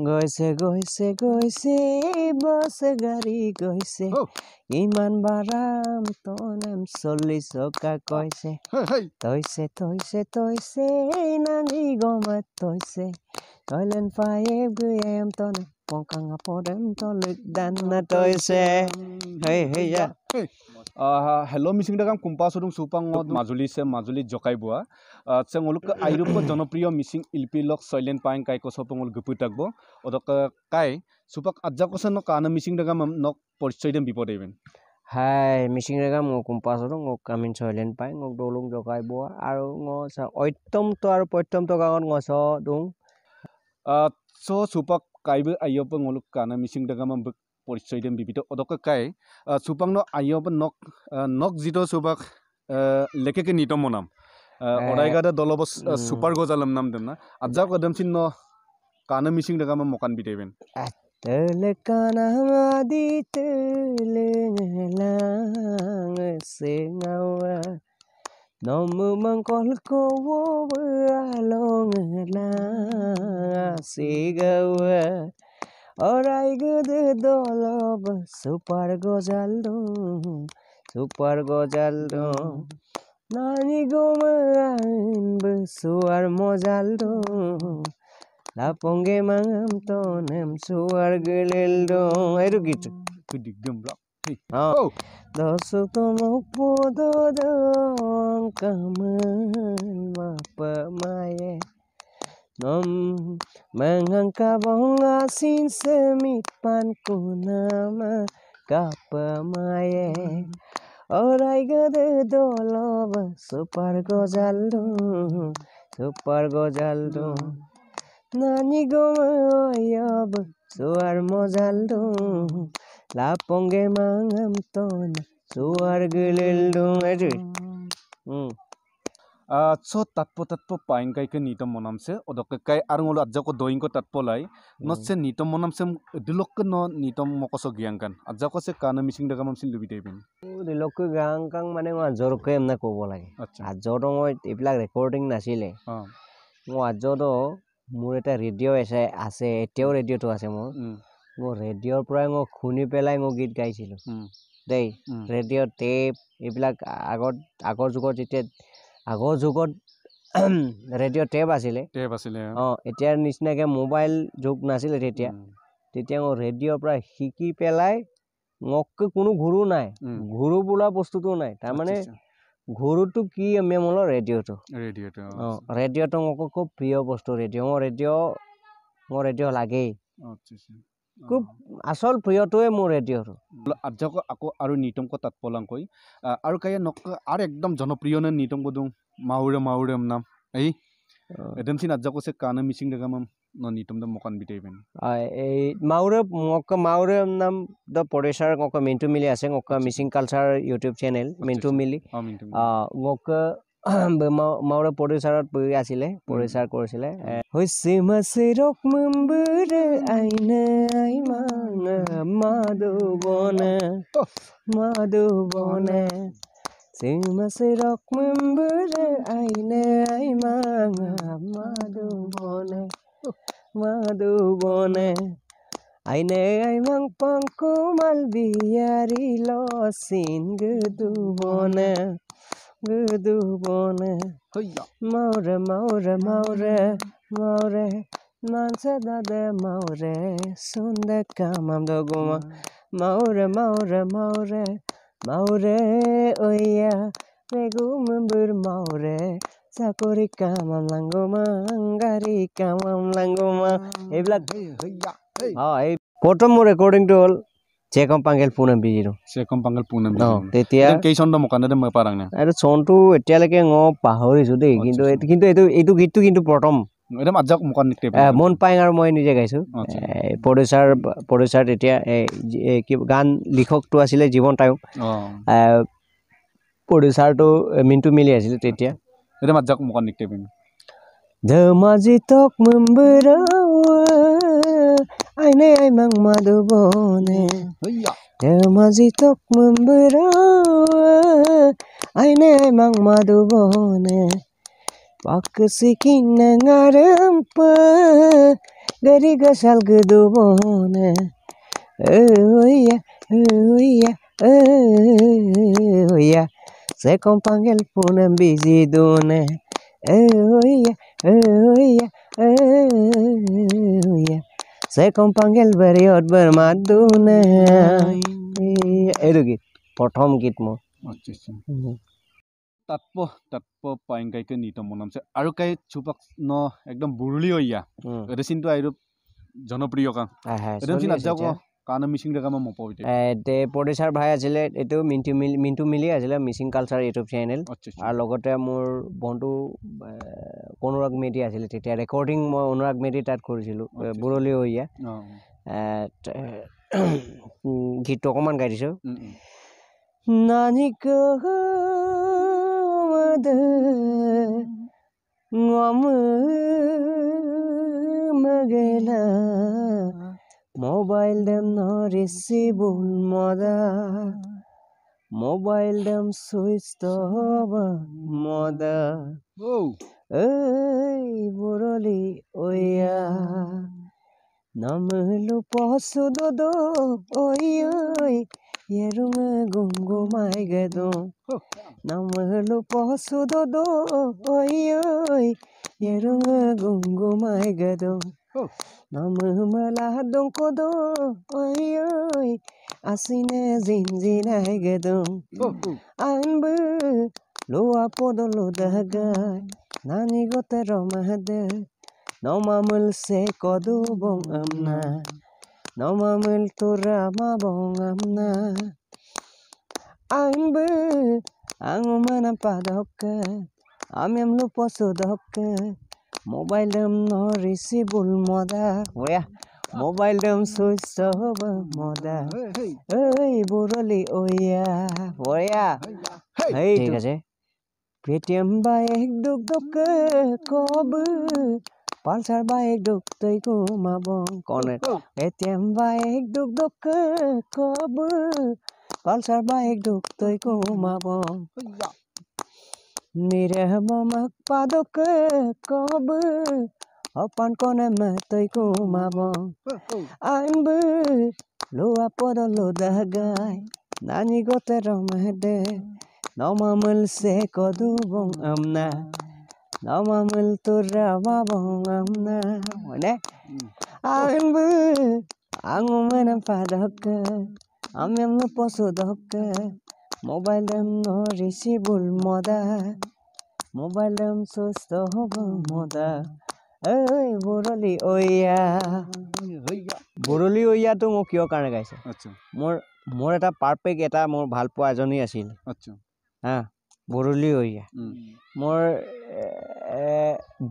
গৈছে বাছ গাড়ী গৈছে ইমান বাৰাম তনাম 40 চকা কৈছে তইছে নানি গমাত তইছে Thailand phải em ton pongkang apodem tolik dan tойছে hey ya hello missing dagam kumpa sudung supang majuli se majuli jokai bua chengoluk airup jonopriyo missing ilpi lok silent pain kai ko sopongol guputakbo odok kai supak ajja kosen no kana missing dagam nok porichoy dem bipod even Hai missing dagam ngo kumpa sudung ngo kamin silent pain ngo dolung jokai bua aru ngo sa oitom to aru poitom to gangon ngo so dung so supak kaibe ayop ngoluk kana missing dagam পরিচয় dem bibito odok kai supang no ayob nok jito subak lekeke nitom monam odaiga da dolobos super gozalam nam dem na ajja kodam sin no kana missing daga ma mokan biteven tele kana adi tele lang singawa nomu mangkol ko wo along la sigawa Orai gede dolob super gojaldo nani gomain besuar mojaldo laponge mangam tonem suar geleldo itu gitu kudigem rock oh dosu tomo podo dong kaman mapa maye Mengangkabong asin semipan ku nama kapamaye Orai gede dolob super gojaldo Nani gomayob suar mojaldo Laponge mangam ton suar geleldo so tatpo pain kai ke nitom monam se odok kai arngol ajja ko doing ko tatpo lai no se nitom monam se dilok no nitom mokoso giangkan ajja ko se kana missing daga mam sin lubi deben dilok giangkan mane ma jor ke emna kobo lage ajjo do moi ebilak recording nasile mo ajjo do mur eta radio আছে এতিয়াও radio তো আছে মোর মো রেডিওর পৰাই মো খুনি পেলাই মো গীত গাইছিলো দেই ৰেডিও টেপ এবিলাক আগৰ যুগত যেতিয়া আগৰ যুগত ৰেডিও টেপ আছিলে এতিয়াৰ নিচিনাকে মোবাইল যুগ নাছিলে তেতিয়া মই ৰেডিওৰ পৰা শিকি পেলাই মক্কে কোনো গুৰু নাই গুৰু বোলা বস্তুটো নাই তাৰ মানে গুৰুটো কি মেমলৰ ৰেডিওটো মোক খুব প্ৰিয় বস্তু মোৰ ৰেডিও লাগে খুব আসল প্ৰিয়টোৱে মোৰ ৰেডিওটো আজ্জাকো আকৌ আৰু নিতমক তাত পলাংকৈ আৰু কায়া নক আৰু একদম জনপ্ৰিয় নে নিতম বদুং মাউৰে নাম এই এদমসিন আজ্জাকো সে কানা মিসিং দেগাম ন নিতম দ মকান বিটেবেন এই মাউৰে নাম দ প্ৰডিউসাৰ কক মিন্টু মিলি আছে কক Mising culture YouTube channel Mintu Mili কক মাউৰে প্ৰডিউসাৰত বহি আছিলে প্ৰডিউসাৰ কৰিছিলে হৈছে মাসিৰক মম্বৰে আইনা আইমাং মাধুবনে Simasirok membere aine aimang madubone aine aimang pangkumal biari losin gedubone maure mansa dade maure sunde kamam doguma maure oya regu membur maure sakori kamam langoma angari kamam langoma eblak ei prothom recording to hol Chekom Pangel Punam Bijiro tetia kei sonda mokana de parang na etu sontu etialeke ngo pahorisu dei কিন্তু etu gittu কিন্তু prothom edam ajjak mokan nikte মন পাই আৰু মই নিজে গাইছো প্ৰডিউসাৰ তেতিয়া কি গান লিখকটো আছিল জীৱন টাইম প্ৰডিউসাৰটো মিন্টু মিলি আছিল তেতিয়া edam ajjak mokan nikte ধমাজি তক মম্বরাও আইনে আইমাং মাধুবনে ধমাজি তক মম্বরাও আইনে আইমাং মাধুবনে Paksikin ngarampa dari gasal gedubona oh ya se compangel punam busy dona oh ya se compangel beriot bermaduna edu git prothom git mo তাতপ পাইংকাইকে নিতম নামছে আৰু কাই চুপাক ন একদম বুৰলি হইয়া ৰেচিনটো আইৰু জনপ্ৰিয় কা ৰেচিন আজাক কানা মিছিং দেখা মই মপইতে তে প্ৰডিউচাৰ ভাই আছিলে এটো মিন্টু মিলি আছিলে মিছিং কালচাৰ ইউটিউব চেনেল আৰু লগতে মোৰ বন্ধু অনুৰাগ মেধি আছিলে তেতিয়া ৰেকৰ্ডিং মই অনুৰাগ মেধি তাত কৰিছিলো বুৰলি হইয়া গীত অকমান গাই দিছো নানিক magela mobile dem no receive moda mobile dem switch off moda ei buroli oya namlu posu do oi yerunga gungu mai gedo namlu posu do oi yerunga gungu mai gedo namala donkodo oi asine zinzina gedo anbu lo apodolo daga nani gotero mahde nomamul se kodu bong amna nomamul turama bong amna anbu angumana padokka amem lu posodokka mobile dem no receive moda oya mobile dem switch off moda ei buroli oya hey ঠিক আছে Paytm বা এক দুক দুক কব Pulsar বা এক দুক তৈ কুমাব কনে Paytm বা এক দুক দুক কব পালসার বা এক দুক তৈ কুমাব নিরে মমক পাদক কব অপান কনে মে তৈ কুমাব আনব লোৱা পদলো দাগাই নানি গতে ৰমে nomamul se kodu bong amna nomamul turama bong amna ne anbu angumana padok amem no posodok mobile dem no receive moda mobile dem susto moda ei buroli oya to mo kiyo karne gaise acha মোৰ এটা perfect এটা মোৰ ভাল পোৱা এজনী আছিল আচ্ছা হা বুৰলি হইয়া মোৰ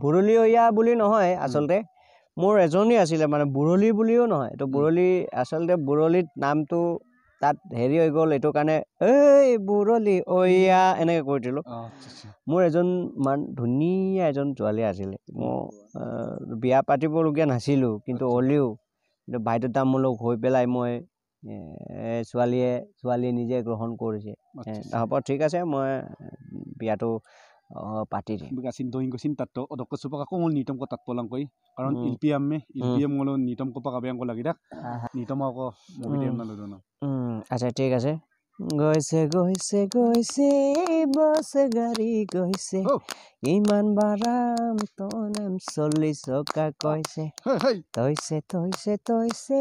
বুৰলি হইয়া বুলি নহয় আচলতে মোৰ এজনী আছিলে মানে বুৰলি বুলিও নহয় তো বুৰলি আচলতে বুৰলিত নামটো তাত হেৰি হৈ গ'ল এটো কাৰণে এই বুৰলি হইয়া এনেকৈ কৈ দিলো মোৰ এজন মান ধুনীয়া এজন ছোৱালী আছিলে মই বিয়া পাতিবলগীয়া নাছিলো কিন্তু হলিও কিন্তু বাধ্যতামূলক হৈ পেলাই মই ছোৱালীয়ে নিজে গ্ৰহণ কৰিছে হ'ব ঠিক আছে মই বিয়াটো পাতি দিম বিকাশিন দহিং গছিন তাত অদক সুপক আকৌ নিতম ক তাত পলং কই কাৰণ ইলপিএম মলো নিতম ক পাগাবেং ক লাগি দাক নিতম আকৌ মবিডিয়াম না লদন আচ্ছা ঠিক আছে গৈছে বস গাড়ী গৈছে ইমান বাৰাম তনেম 40 টকা কৈছে তইছে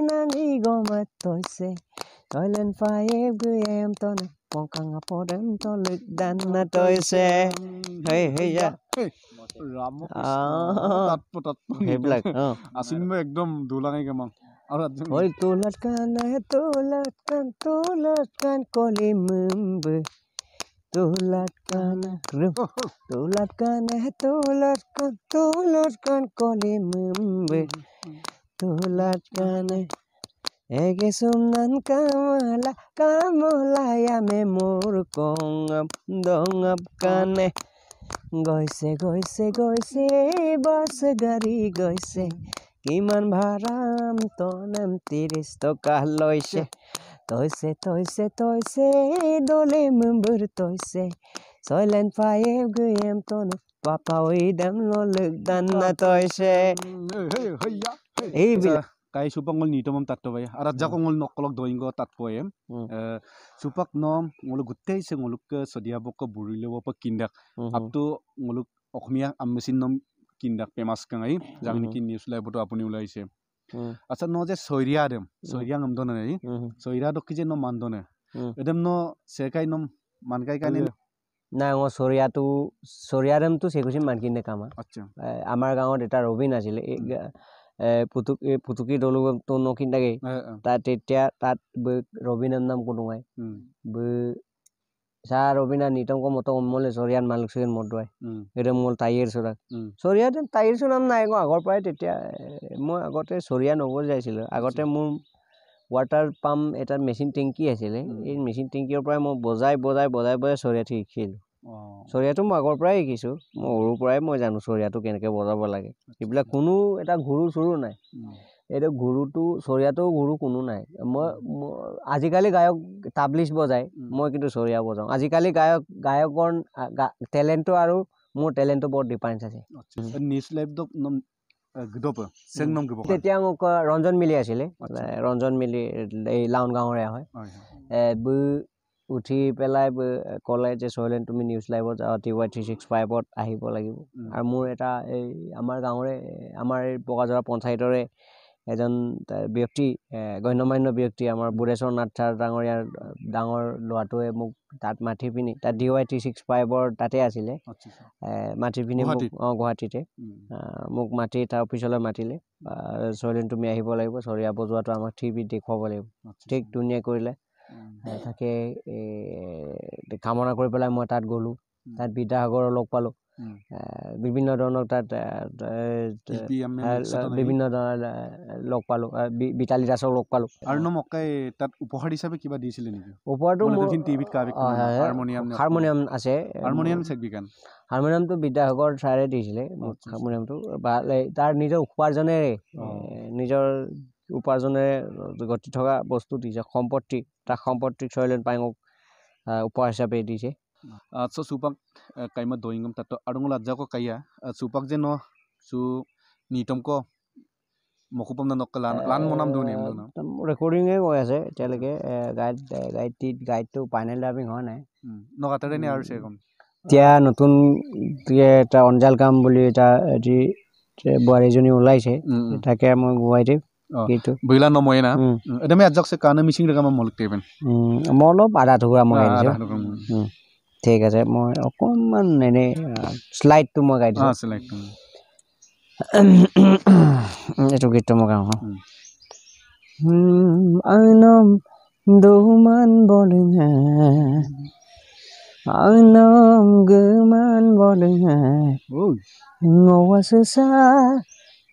নানি গমত তইছে টয়লেন ফাইভ গেম তনে পংকাং পদম তলক দানা তইছে হেয়া ৰাম তাত হেবিলাক আসিন মই একদম দুলাঙাই গমাং আৰু ওই তোলাত কান কলি মুম্ব তোলাত কান কলি মুম্ব তোলাত কান এগে সুমনান কামলা মে মোর দঙপ কানে গৈছে বাস গাড়ী গৈছে কিমান ভাড়াম তনেম 30 টকা লৈছে তইছে দলে মুম্বুৰ তইছে Soilen paye guyem ton papa oidam lo lugdan na toise. Kai supang ngol nitomam tatto bay. Arat jako ngol nokolok doingo tatpoem. Supak nom ngoluk gutte se ngoluk ke sedia boko burile wopa kindak. Abtu ngoluk okmia ammesin nom kindak pemas kangai. Jangan nikin news lai boto apuni ulai se. Asa no je soiria dem. Soiria ngam dona nei. Soiria dok kije no mandone. Edem no sekai nom mankai kane. না ও সৰিয়াৰাম তো সেকুসিম মানকিনে কামা আচ্ছা আমাৰ গাঁৱত এটা ৰবিন আছিল পুতুকি দলু তো নকিনদাগে তা তেতিয়া তাত ৰবিনৰ নাম কোনোৱাই সা ৰবিনা নিতম কো মত মলে সৰিয়ান মালিক সৰিয়ান মদুৱাই এৰে মল টাইৰ সৰা সৰিয়াতে টাইৰ নাম নাই গো আগৰ পৰাই তেতিয়া মই আগতে সৰিয়া নগল যাইছিল আগতে মোৰ ওয়াটাৰ পাম্প এটা মেশিন ট্যাঙ্কি আছিলে এই মেশিন ট্যাঙ্কিৰ পৰাই মই বজাই সৰিয়া শিকিলো সৰিয়াটো মই আগৰ পৰাই শিকিছো মই ওৰৰ পৰাই মই জানো সৰিয়াটো কেনেকৈ বজাব লাগে এইবিলাক কোনো এটা ঘুৰু চুৰু নাই এইটো ঘুৰুটো সৰিয়াটো ঘুৰু কোনো নাই মই আজিকালি গায়ক তাবলিছ বজাই মই কিন্তু সৰিয়া বজাওঁ আজিকালি গায়কৰ টেলেণ্টটো আৰু মোৰ টেলেণ্টটো বৰ ডিফাৰেন্স আছে নিউজ লাইভ দক তেতিয়া মোক ৰঞ্জন মিলি আছিলে ৰঞ্জন মিলি এই লাউন গাঁৱৰে হয় উঠি পেলাই কলে যে সইলেন তুমি নিউজ লাইভত TY 365ত আহিব লাগিব আৰু মোৰ এটা এই আমাৰ গাঁৱৰে আমাৰ এই বগাজৰা পঞ্চায়তৰে এজন ব্যক্তি গণ্যমান্য ব্যক্তি আমাৰ বুৰেশ্বৰ নাথ ছাৰ ডাঙৰ ল'ৰাটোৱে মোক তাত মাঠি পিনি তাত DY 365ৰ তাতে আছিলে মাঠি পিনি গুৱাহাটীতে মোক মাতি তাৰ অফিচলৈ মাতিলে সইলেন তুমি আহিব লাগিব সৰিয়া বজোৱাটো আমাক টিভিত দেখুৱাব লাগিব ঠিক ধুনীয়া কৰিলে তাকে কামনা কৰি পেলাই মই তাত গ'লো তাত বিদ্যাসাগৰৰ লগ পালো বিভিন্ন ধৰণৰ তাত বিভিন্ন ধৰণৰ লগ পালো বিতালী দাসক লগ পালো আৰু নমকাই তাত উপহাৰ হিচাপে কিবা দিছিলে নেকি উপহাৰটো টিভিত হাৰমনিয়াম আছে হাৰমনিয়ামটো বিদ্যাসাগৰ ছাৰে দিছিলে হাৰমনিয়ামটো তাৰ নিজৰ উপাৰ্জনেৰে গতি থকা বস্তু দিছে সম্পত্তি তাক সম্পত্তি সইলেন পাইঙক উপহাৰ হিচাপে দিছে so supak kaima doingam tato adungol ajja ko kaya supak je no su nitom ko mokupam na noklan lan monam do nem no recording e goi ase teleke guide to final dubbing hoy nai no katare ni aru se kom tia notun eta onjal kam boli eta eti boari joni ulaise etake moi guwaite gitu bila no moena edame ajjak se kana missing regama molk teben molo pada thura moi diso ঠিক আছে মই অকমান এনে স্লাইডটো মই গাই দিছো এইটো গীতটো মই গাওঁ আইনম দুমান বলঙা আইনম গমান বলঙা ngawasasa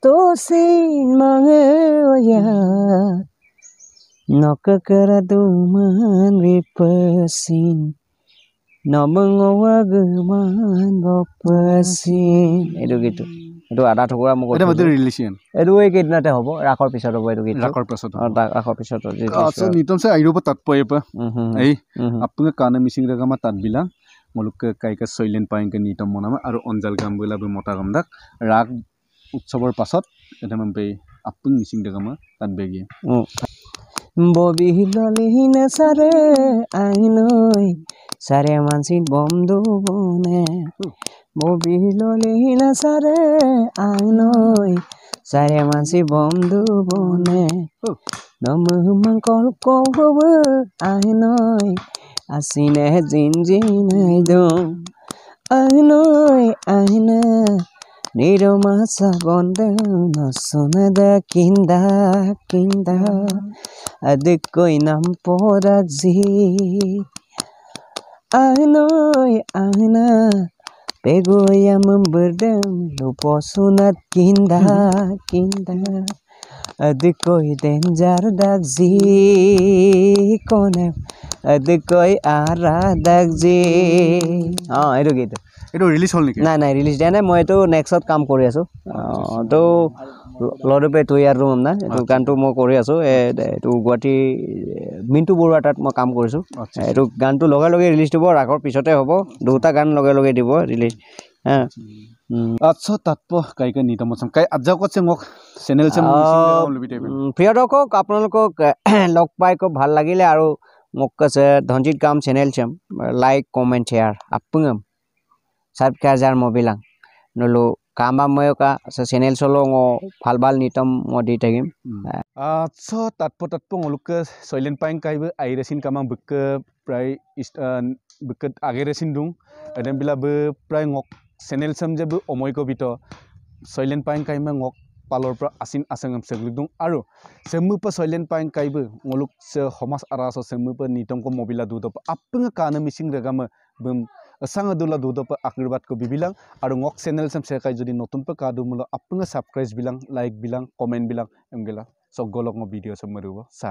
tosin mangaya nokakara duman ripasin নমংৱাগমান বপসিন এটো গীত এটো আধা ঠকুৰা মোক এটা মতে ৰিলেশন এটো এই কেদিনতে হ'ব ৰাখৰ পিছত হ'ব এটো গীত ৰাখৰ পিছত আচ্ছা নিতম সে আইৰো তাত পয়েপা এই আপুনি কানে মিসিং ৰেগামা তাত বিলা মুলুক কাইকা সইলেন পাইংকে নিতম মনামা আৰু অঞ্জাল গাম বলা বে মতা গামদাক ৰাগ উৎসৱৰ পাছত এটা মে আপুনি মিসিং ৰেগামা তাত বেগি ববিহিললিহিনে সারে আইনই সারে মানসি বন্ধু বনে ববিহিললিহিনে সারে আইনই সারে মানসি বন্ধু বনে নমহমান কল কব আইনই আসিনে জিনজিনাই দম আইনই আইনা নিরমাসা গন্ধ নসনদা কিন্দা adikoy namporak zi Ainoy aina pegoya memberdam luposunat kinda adikoy denjar dak zi konem adikoy aradak zi eto gitu এটো রিলিজ হল নেকি নাই রিলিজ দিয়া নাই মই এটো নেক্সট কাম কৰি আছো তো লডপে তৈয়াৰ ৰুম না এইটো গানটো মই কৰি আছোঁ এইটো গুৱাহাটী মিণ্টু বৰুৱা তাত মই কাম কৰিছোঁ এইটো গানটো লগে লগে ৰিলিজ দিব ৰাগৰ পিছতে হ'ব দুটা গান লগে লগে দিব ৰিলিজ আচ্ছা তাতপ কাইকে নিতম চাম কাই আজাকত সে মোক চেনেল চাম প্ৰিয় দৰ্শক আপোনালোকক লগ পাই খুব ভাল লাগিলে আৰু মোক কৈছে ধনজিত গাম চেনেল চাম লাইক কমেণ্ট শ্বেয়াৰ আপুঙম সাবস্ক্রাইবার মোবিলাং নলো কামা ময়কা চেনেল চলো ভাল নিতম মই দি থাকিম আচ্ছা তাতপ অলুক সৈলেন পাইং কাইবো আইরেসিন কামাং বুক প্রায় বুক আগেরেসিন দুং এদেন বিলাবো প্রায় ngok চেনেল সাম যেবো অময়ক বিত সৈলেন পাইং কাইমা ngok পালৰ পৰা আসিন আসংম সেগলিদুং আৰু সেমুপ Sailen পাইং কাইবো ngoluk se homas araso semup nitongko mobila dudop apung kana missing regam bum sang adula dudop akirbat ko bibilang aru ngok channel sam sekai jodi notun pa kadu mulo apung subscribe bilang like bilang comment bilang emgela sogolok ngo video sam marubo sa